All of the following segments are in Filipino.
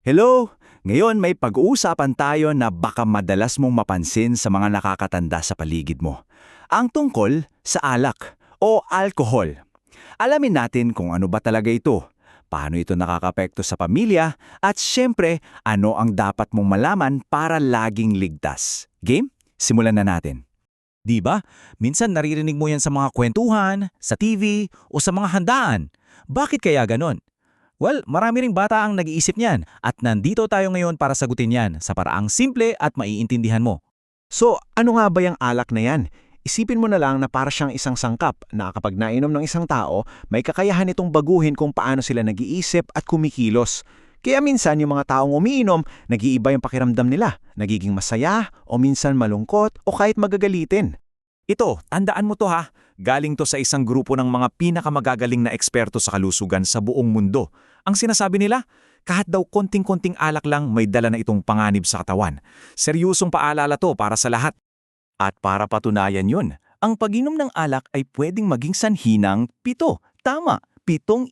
Hello! Ngayon may pag-uusapan tayo na baka madalas mong mapansin sa mga nakakatanda sa paligid mo. Ang tungkol sa alak o alkohol. Alamin natin kung ano ba talaga ito, paano ito nakakapekto sa pamilya, at syempre, ano ang dapat mong malaman para laging ligtas. Game? Simulan na natin. Di ba? Minsan naririnig mo yan sa mga kwentuhan, sa TV, o sa mga handaan. Bakit kaya ganon? Well, marami ring bata ang nag-iisip niyan at nandito tayo ngayon para sagutin yan sa paraang simple at maiintindihan mo. So, ano nga ba yung alak na yan? Isipin mo na lang na para siyang isang sangkap na kapag nainom ng isang tao, may kakayahan itong baguhin kung paano sila nag-iisip at kumikilos. Kaya minsan yung mga taong umiinom, nag-iiba yung pakiramdam nila, nagiging masaya o minsan malungkot o kahit magagalitin. Ito, tandaan mo to ha. Galing to sa isang grupo ng mga pinakamagagaling na eksperto sa kalusugan sa buong mundo. Ang sinasabi nila, kahit daw konting-konting alak lang may dala na itong panganib sa katawan. Seryosong paalala to para sa lahat. At para patunayan yun, ang pag-inom ng alak ay pwedeng maging sanhi ng 7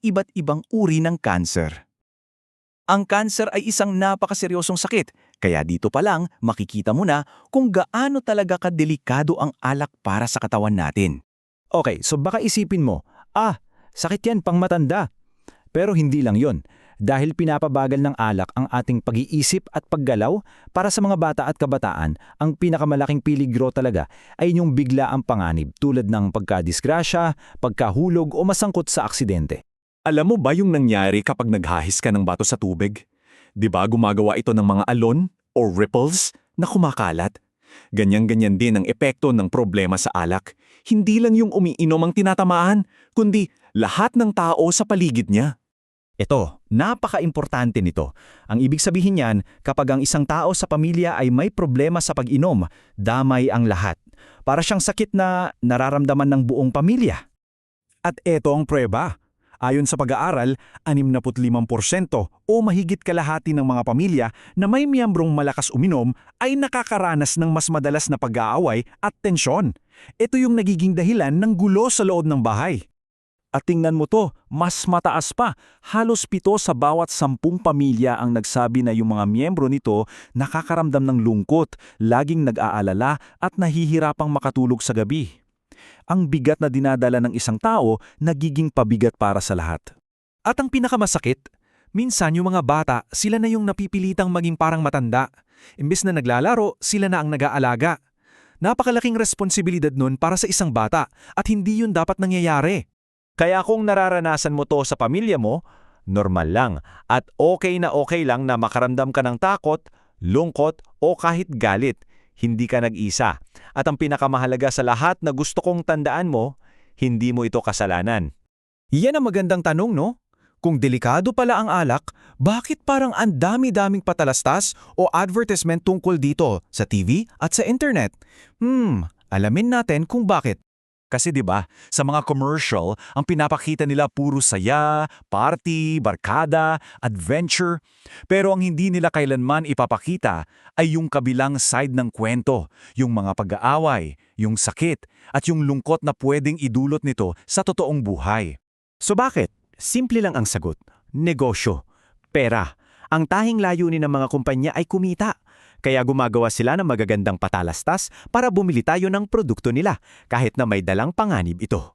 iba't ibang uri ng kanser. Ang kanser ay isang napakaseryosong sakit, kaya dito pa lang makikita mo na kung gaano talaga kadelikado ang alak para sa katawan natin. Okay, so baka isipin mo, sakit yan pang matanda. Pero hindi lang yon. Dahil pinapabagal ng alak ang ating pag-iisip at paggalaw, para sa mga bata at kabataan, ang pinakamalaking peligro talaga ay yung bigla ang panganib tulad ng pagkadisgrasya, pagkahulog o masangkot sa aksidente. Alam mo ba yung nangyari kapag naghahis ka ng bato sa tubig? Di ba gumagawa ito ng mga alon o ripples na kumakalat? Ganyan-ganyan din ang epekto ng problema sa alak. Hindi lang yung umiinom ang tinatamaan, kundi lahat ng tao sa paligid niya. Ito, napaka-importante nito. Ang ibig sabihin niyan, kapag ang isang tao sa pamilya ay may problema sa pag-inom, damay ang lahat. Para siyang sakit na nararamdaman ng buong pamilya. At eto ang prueba. Ayon sa pag-aaral, 65% o mahigit kalahati ng mga pamilya na may miyembrong malakas uminom ay nakakaranas ng mas madalas na pag-aaway at tensyon. Ito yung nagiging dahilan ng gulo sa loob ng bahay. At tingnan mo to, mas mataas pa. Halos 7 sa bawat 10 pamilya ang nagsabi na yung mga miyembro nito nakakaramdam ng lungkot, laging nag-aalala at nahihirapang makatulog sa gabi. Ang bigat na dinadala ng isang tao nagiging pabigat para sa lahat. At ang pinakamasakit, minsan yung mga bata, sila na yung napipilitang maging parang matanda. Imbes na naglalaro, sila na ang nag-aalaga. Napakalaking responsibilidad nun para sa isang bata at hindi yun dapat nangyayari. Kaya kung nararanasan mo to sa pamilya mo, normal lang at okay na okay lang na makaramdam ka ng takot, lungkot o kahit galit. Hindi ka nag-isa. At ang pinakamahalaga sa lahat na gusto kong tandaan mo, hindi mo ito kasalanan. Yan ang magandang tanong, no? Kung delikado pala ang alak, bakit parang ang dami-daming patalastas o advertisement tungkol dito sa TV at sa internet? Alamin natin kung bakit. Kasi 'di ba, sa mga commercial, ang pinapakita nila puro saya, party, barkada, adventure. Pero ang hindi nila kailanman ipapakita ay yung kabilang side ng kwento, yung mga pag-aaway, yung sakit, at yung lungkot na pwedeng idulot nito sa totoong buhay. So bakit? Simple lang ang sagot. Negosyo. Pera. Ang tahing layunin ng mga kumpanya ay kumita. Kaya gumagawa sila ng magagandang patalastas para bumili tayo ng produkto nila kahit na may dalang panganib ito.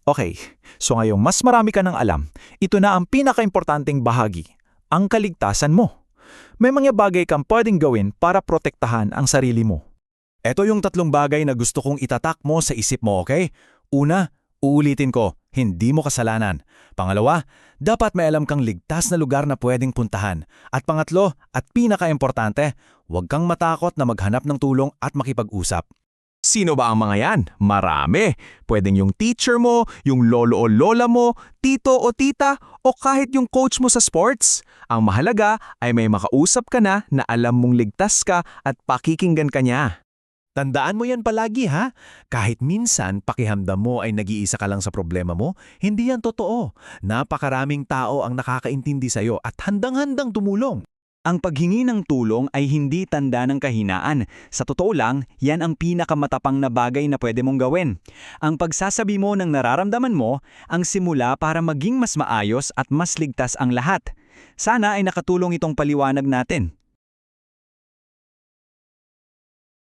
Okay, so ngayong mas marami ka ng alam, ito na ang pinaka-importanting bahagi, ang kaligtasan mo. May mga bagay kang pwedeng gawin para protektahan ang sarili mo. Ito yung 3 bagay na gusto kong itatak mo sa isip mo, okay? Una, uulitin ko, hindi mo kasalanan. Pangalawa, dapat may alam kang ligtas na lugar na pwedeng puntahan. At pangatlo, at pinaka-importante, huwag kang matakot na maghanap ng tulong at makipag-usap. Sino ba ang mga yan? Marami. Pwedeng yung teacher mo, yung lolo o lola mo, tito o tita, o kahit yung coach mo sa sports. Ang mahalaga ay may makausap ka na alam mong ligtas ka at pakikinggan ka niya. Tandaan mo yan palagi ha. Kahit minsan pakihamdam mo ay nag-iisa ka lang sa problema mo, hindi yan totoo. Napakaraming tao ang nakakaintindi sa'yo at handang-handang tumulong. Ang paghingi ng tulong ay hindi tanda ng kahinaan. Sa totoo lang, yan ang pinakamatapang na bagay na pwede mong gawin. Ang pagsasabi mo ng nararamdaman mo, ang simula para maging mas maayos at mas ligtas ang lahat. Sana ay nakatulong itong paliwanag natin.